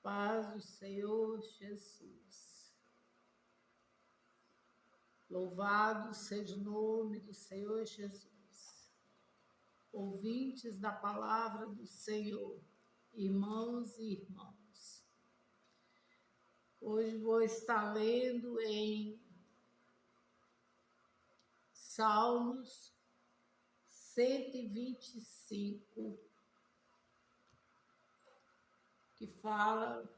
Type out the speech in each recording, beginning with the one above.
Paz do Senhor Jesus. Louvado seja o nome do Senhor Jesus. Ouvintes da palavra do Senhor, irmãos e irmãs. Hoje vou estar lendo em Salmos 125, que fala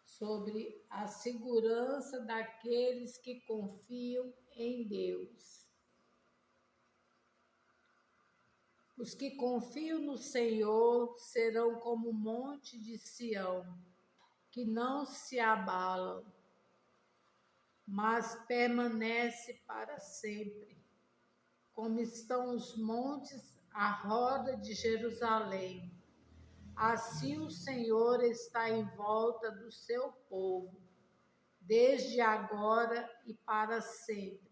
sobre a segurança daqueles que confiam em Deus. Os que confiam no Senhor serão como o monte de Sião, que não se abalam, mas permanece para sempre, como estão os montes à roda de Jerusalém. Assim o Senhor está em volta do seu povo, desde agora e para sempre,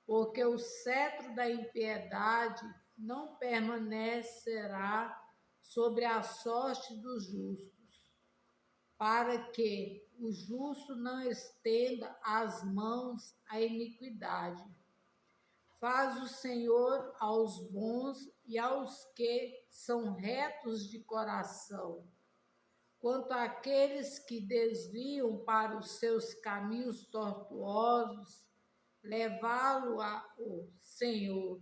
porque o cetro da impiedade não permanecerá sobre a sorte dos justos, para que o justo não estenda as mãos à iniquidade. Faz o Senhor aos bons e aos que são retos de coração. Quanto àqueles que desviam para os seus caminhos tortuosos, levá-lo-á o Senhor.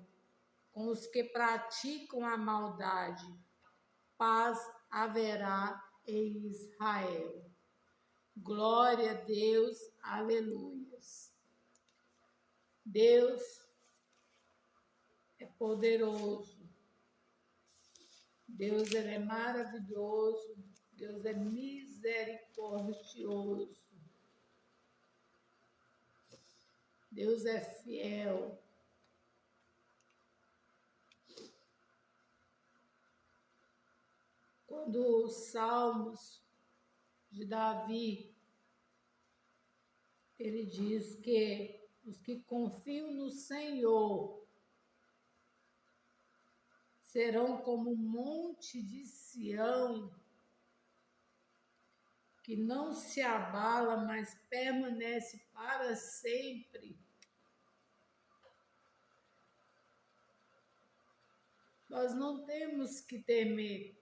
Com os que praticam a maldade, paz haverá em Israel. Glória a Deus, aleluias. Deus é poderoso, Deus ele é maravilhoso, Deus é misericordioso, Deus é fiel. Quando os Salmos de Davi, ele diz que os que confiam no Senhor serão como o monte de Sião, que não se abala, mas permanece para sempre. Nós não temos que temer,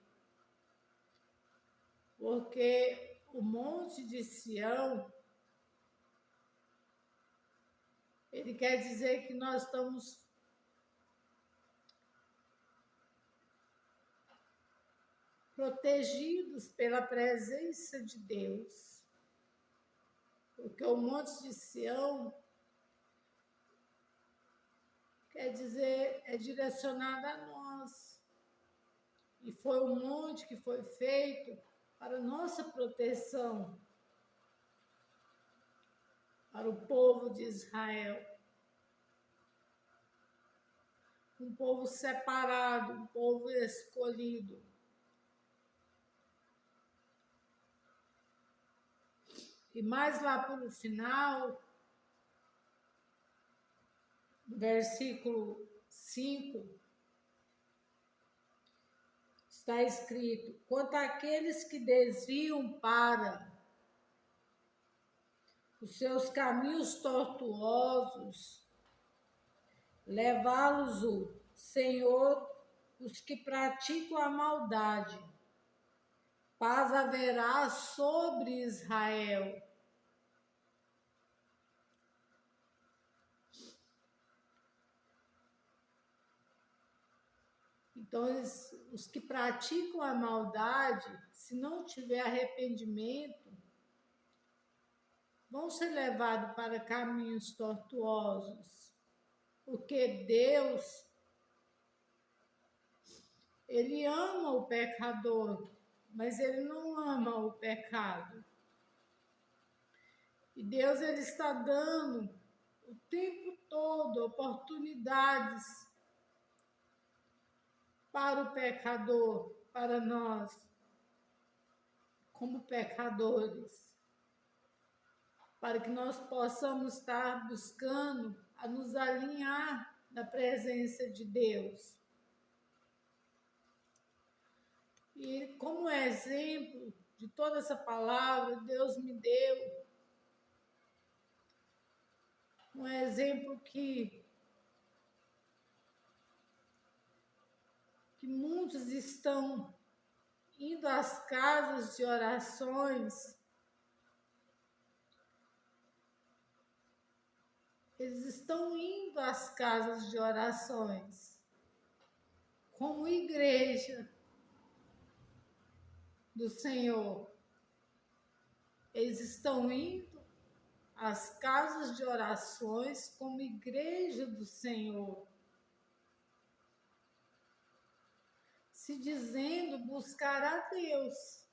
porque o monte de Sião, ele quer dizer que nós estamos protegidos pela presença de Deus. Porque o monte de Sião quer dizer, é direcionado a nós. E foi um monte que foi feito para nossa proteção, para o povo de Israel. Um povo separado, um povo escolhido. E mais lá para o final, versículo 5, está escrito: quanto àqueles que desviam para os seus caminhos tortuosos, levá-los o Senhor, os que praticam a maldade. Paz haverá sobre Israel. Então, os que praticam a maldade, se não tiver arrependimento, vão ser levados para caminhos tortuosos. Porque Deus, ele ama o pecador, mas ele não ama o pecado. E Deus, ele está dando o tempo todo oportunidades para o pecador, para nós, como pecadores, para que nós possamos estar buscando a nos alinhar na presença de Deus. E como exemplo de toda essa palavra, Deus me deu um exemplo que muitos estão indo às casas de orações, eles estão indo às casas de orações como igreja do Senhor. Eles estão indo às casas de orações como igreja do Senhor, se dizendo buscar a Deus.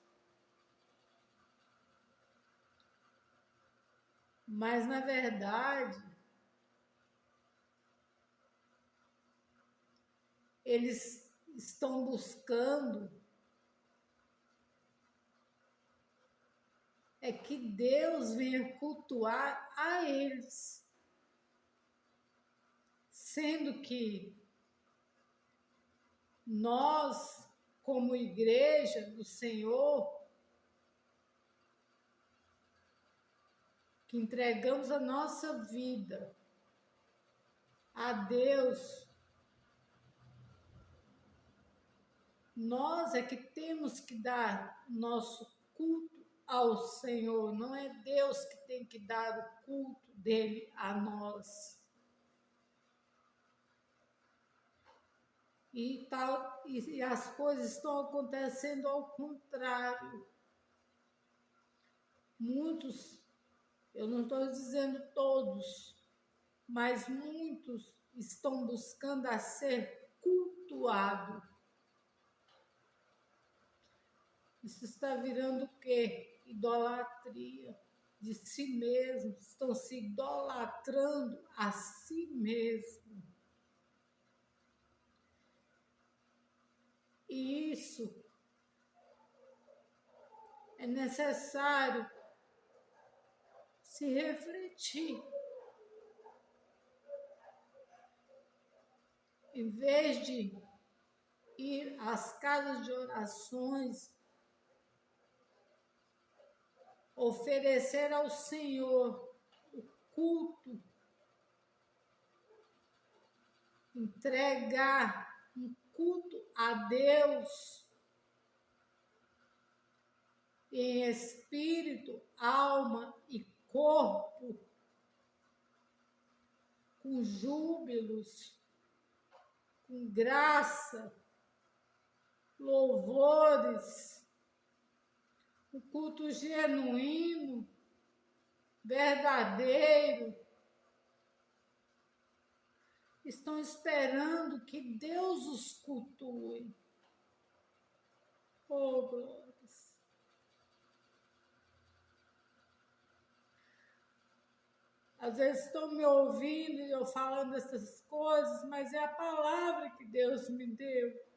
Mas, na verdade, eles estão buscando é que Deus venha cultuar a eles, sendo que nós, como igreja do Senhor, que entregamos a nossa vida a Deus, nós é que temos que dar nosso culto ao Senhor, não é Deus que tem que dar o culto dele a nós. E as coisas estão acontecendo ao contrário. Muitos, eu não estou dizendo todos, mas muitos estão buscando a ser cultuado. Isso está virando o quê? Idolatria de si mesmos, estão se idolatrando a si mesmos. E isso é necessário se refletir. Em vez de ir às casas de orações, oferecer ao Senhor o culto, entregar um culto a Deus em espírito, alma e corpo, com júbilos, com graça, louvores, um culto genuíno, verdadeiro. Estão esperando que Deus os cultue. Oh, glórias! Às vezes estão me ouvindo e eu falando essas coisas, mas é a palavra que Deus me deu.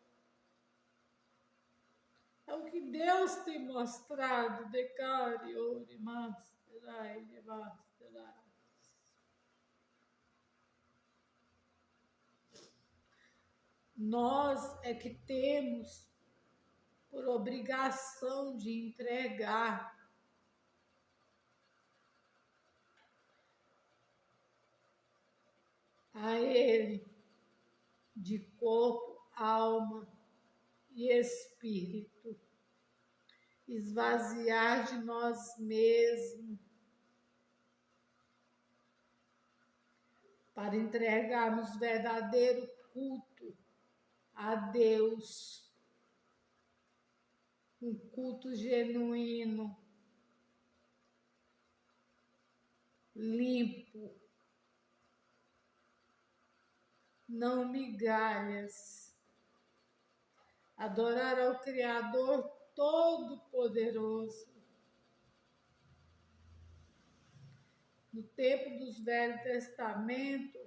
É o que Deus tem mostrado. Decare, ore, masterai, devasterai. Nós é que temos por obrigação de entregar a Ele de corpo, alma e espírito, esvaziar de nós mesmos para entregarmos verdadeiro culto a Deus, um culto genuíno, limpo, não migalhas. Adorar ao Criador Todo-Poderoso. No tempo dos Velho Testamento,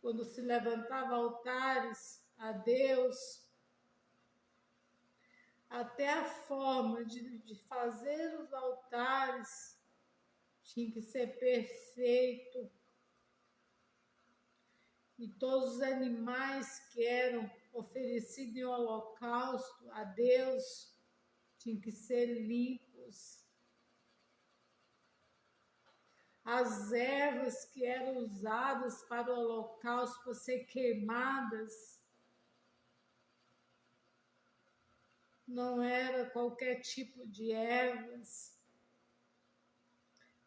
quando se levantava altares a Deus, até a forma de fazer os altares tinha que ser perfeito. E todos os animais que eram oferecidos em holocausto a Deus tinham que ser limpos. As ervas que eram usadas para o holocausto para ser queimadas não era qualquer tipo de ervas,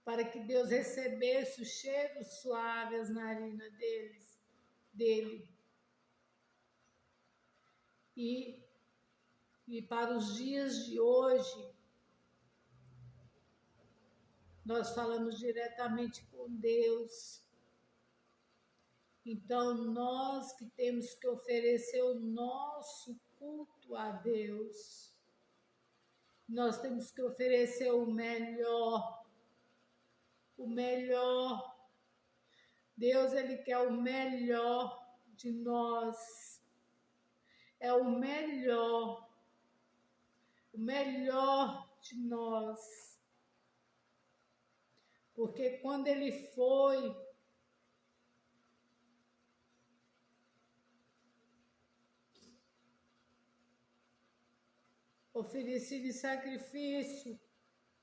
para que Deus recebesse o cheiro suave às narinas dele. E para os dias de hoje, nós falamos diretamente com Deus. Então, nós que temos que oferecer o nosso culto a Deus, nós temos que oferecer o melhor. O melhor. Deus, Ele quer o melhor de nós. É o melhor de nós. Porque quando Ele foi oferecido em sacrifício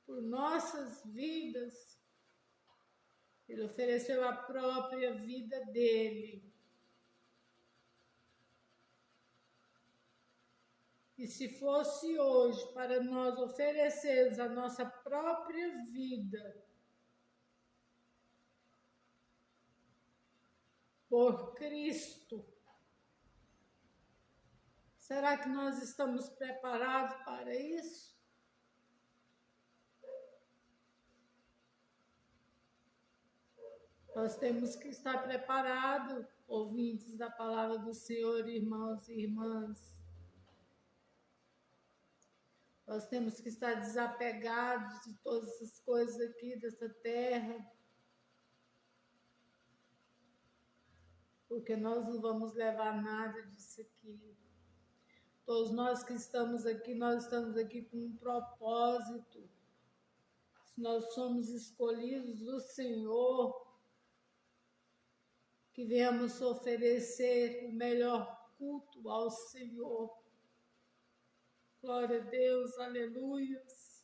por nossas vidas, Ele ofereceu a própria vida dele. E se fosse hoje para nós oferecermos a nossa própria vida por Cristo, será que nós estamos preparados para isso? Nós temos que estar preparados, ouvintes da palavra do Senhor, irmãos e irmãs. Nós temos que estar desapegados de todas as coisas aqui dessa terra, porque nós não vamos levar nada disso aqui. Todos nós que estamos aqui, nós estamos aqui com um propósito. Se nós somos escolhidos do Senhor, que venhamos oferecer o melhor culto ao Senhor. Glória a Deus, aleluias.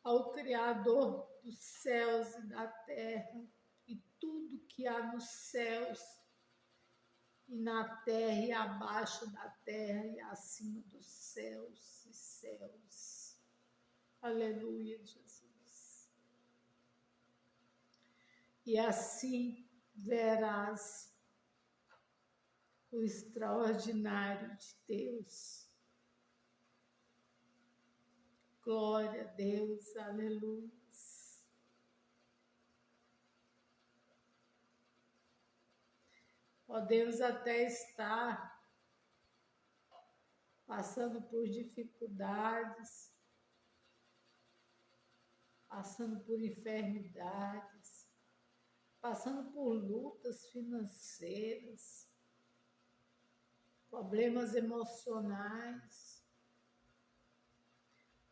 Ao Criador dos céus e da terra, e tudo que há nos céus, e na terra, e abaixo da terra, e acima dos céus e céus. Aleluia, Jesus. E assim verás o extraordinário de Deus. Glória a Deus, aleluia. Podemos até estar passando por dificuldades, passando por enfermidades, passando por lutas financeiras, problemas emocionais,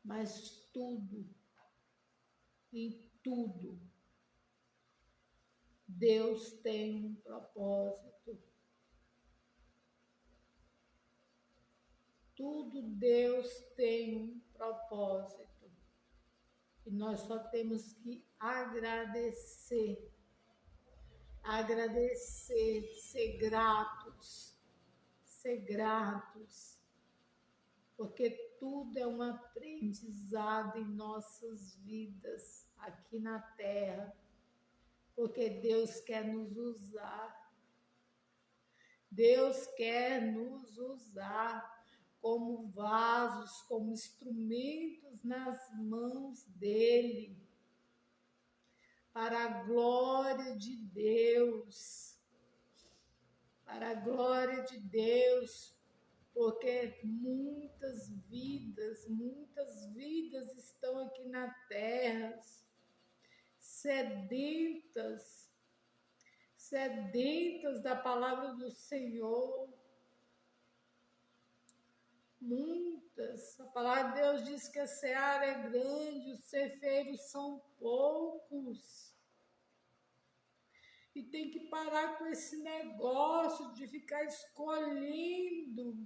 mas tudo, em tudo, Deus tem um propósito. Tudo Deus tem um propósito. E nós só temos que agradecer, ser gratos, porque tudo é um aprendizado em nossas vidas aqui na terra, porque Deus quer nos usar. Deus quer nos usar como vasos, como instrumentos nas mãos dele, para a glória de Deus, porque muitas vidas estão aqui na terra, sedentas da palavra do Senhor. Muitas. A palavra de Deus diz que a seara é grande, os ceifeiros são poucos. E tem que parar com esse negócio de ficar escolhendo.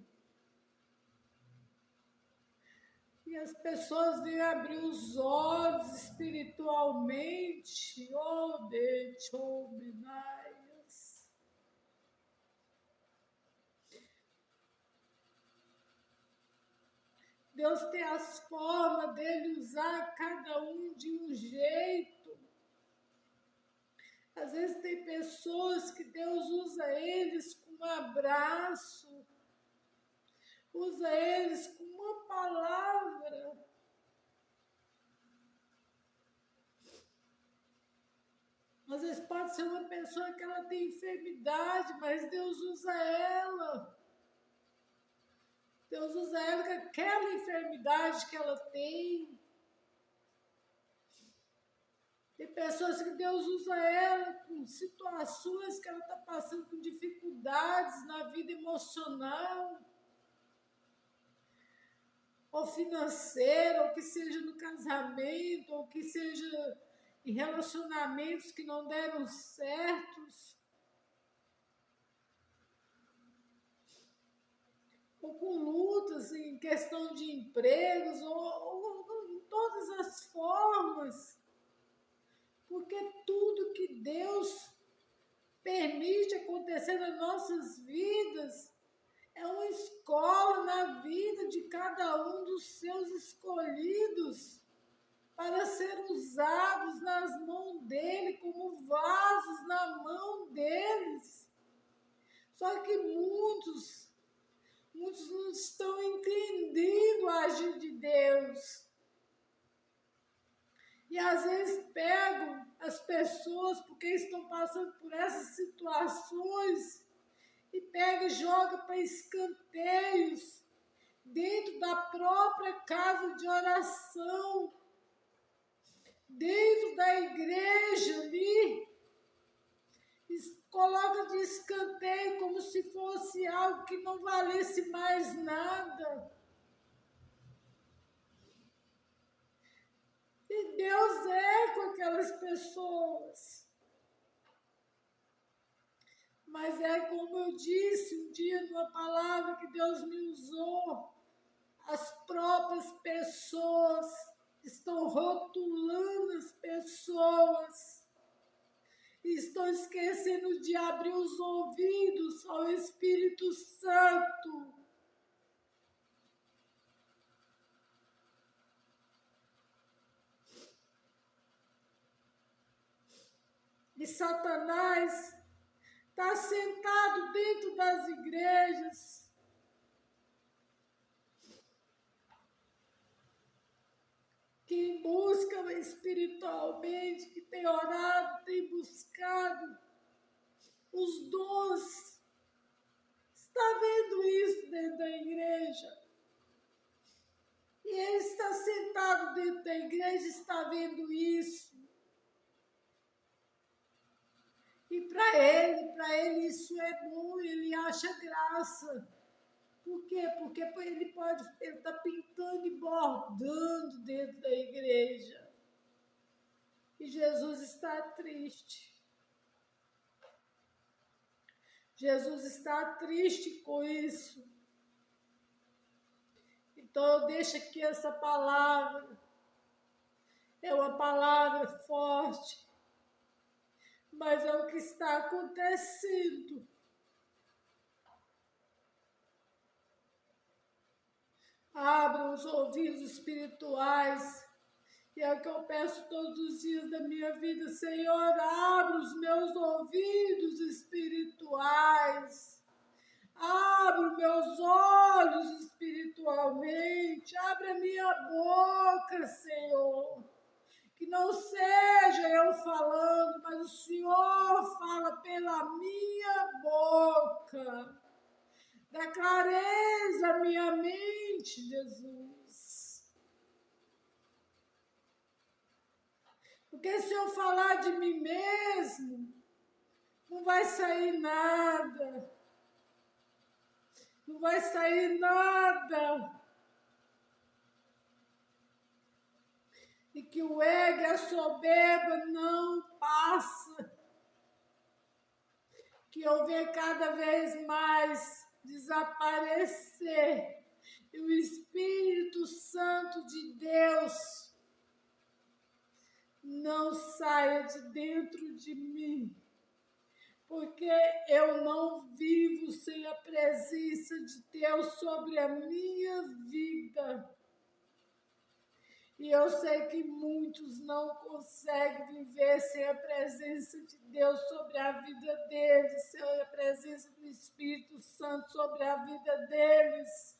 E as pessoas vêm abrir os olhos espiritualmente. Oh, Deus, oh, Benaias. Deus tem as formas dele usar cada um de um jeito. Às vezes tem pessoas que Deus usa eles com um abraço, usa eles com uma palavra. Às vezes pode ser uma pessoa que ela tem enfermidade, mas Deus usa ela. Deus usa ela com aquela enfermidade que ela tem. Tem pessoas que Deus usa ela com situações que ela está passando com dificuldades na vida emocional, ou financeira, ou que seja no casamento, ou que seja em relacionamentos que não deram certos, ou com lutas em questão de empregos, ou em todas as formas. Porque tudo que Deus permite acontecer nas nossas vidas é uma escola na vida de cada um dos seus escolhidos para ser usados nas mãos dele, como vasos na mão deles. Só que muitos não estão entendendo o agir de Deus. E às vezes pegam as pessoas porque estão passando por essas situações e pega e joga para escanteios dentro da própria casa de oração, dentro da igreja ali, coloca de escanteio como se fosse algo que não valesse mais nada. E Deus é com aquelas pessoas. Mas é como eu disse um dia numa palavra que Deus me usou, as próprias pessoas estão rotulando as pessoas, estão esquecendo de abrir os ouvidos ao Espírito Santo. E Satanás está sentado dentro das igrejas, que busca espiritualmente, que tem orado, tem buscado os dons, está vendo isso dentro da igreja. E ele está sentado dentro da igreja, está vendo isso. E para ele isso é bom, ele acha graça. Por quê? Porque ele está pintando e bordando dentro da igreja. E Jesus está triste. Jesus está triste com isso. Então eu deixo aqui essa palavra. É uma palavra forte. Mas é o que está acontecendo. Abra os ouvidos espirituais. E é o que eu peço todos os dias da minha vida. Senhor, abra os meus ouvidos espirituais. Abra os meus olhos espiritualmente. Abra a minha boca, Senhor. Que não seja eu falando, mas o Senhor fala pela minha boca. Dá clareza à minha mente, Jesus. Porque se eu falar de mim mesmo, não vai sair nada. Não vai sair nada. E que o ego e a soberba não passa. que eu venha cada vez mais desaparecer e o Espírito Santo de Deus não saia de dentro de mim, porque eu não vivo sem a presença de Deus sobre a minha vida. E eu sei que muitos não conseguem viver sem a presença de Deus sobre a vida deles, sem a presença do Espírito Santo sobre a vida deles.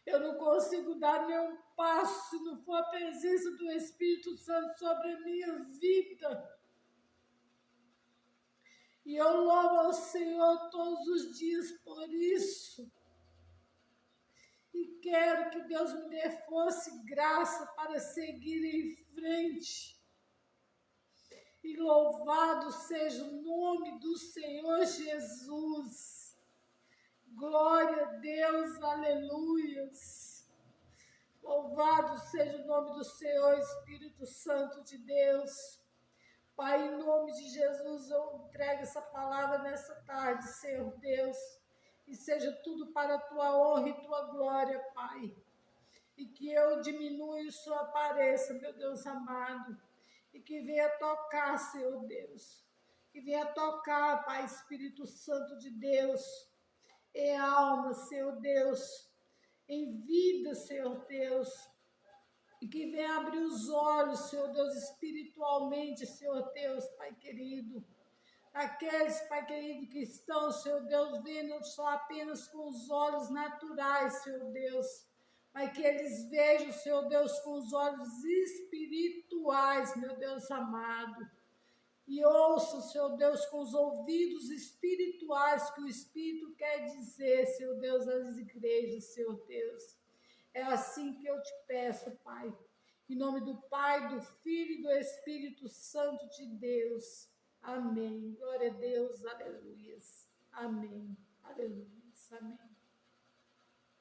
Eu não consigo dar nenhum passo se não for a presença do Espírito Santo sobre a minha vida. E eu louvo ao Senhor todos os dias por isso. E quero que Deus me dê força e graça para seguir em frente. E louvado seja o nome do Senhor Jesus. Glória a Deus, aleluias. Louvado seja o nome do Senhor, Espírito Santo de Deus. Pai, em nome de Jesus, eu entrego essa palavra nessa tarde, Senhor Deus. E seja tudo para a tua honra e tua glória, Pai. E que eu diminua e o Senhor apareça, meu Deus amado. E que venha tocar, Senhor Deus. Que venha tocar, Pai, Espírito Santo de Deus. Em alma, Senhor Deus. Em vida, Senhor Deus. E que venha abrir os olhos, Senhor Deus, espiritualmente, Senhor Deus, Pai querido. Aqueles, Pai querido, que estão, Senhor Deus, vendo só apenas com os olhos naturais, Senhor Deus, mas que eles vejam, Senhor Deus, com os olhos espirituais, meu Deus amado, e ouçam, Senhor Deus, com os ouvidos espirituais que o Espírito quer dizer, Senhor Deus, às igrejas, Senhor Deus. É assim que eu te peço, Pai, em nome do Pai, do Filho e do Espírito Santo de Deus. Amém. Glória a Deus. Aleluias. Amém. Aleluias. Amém.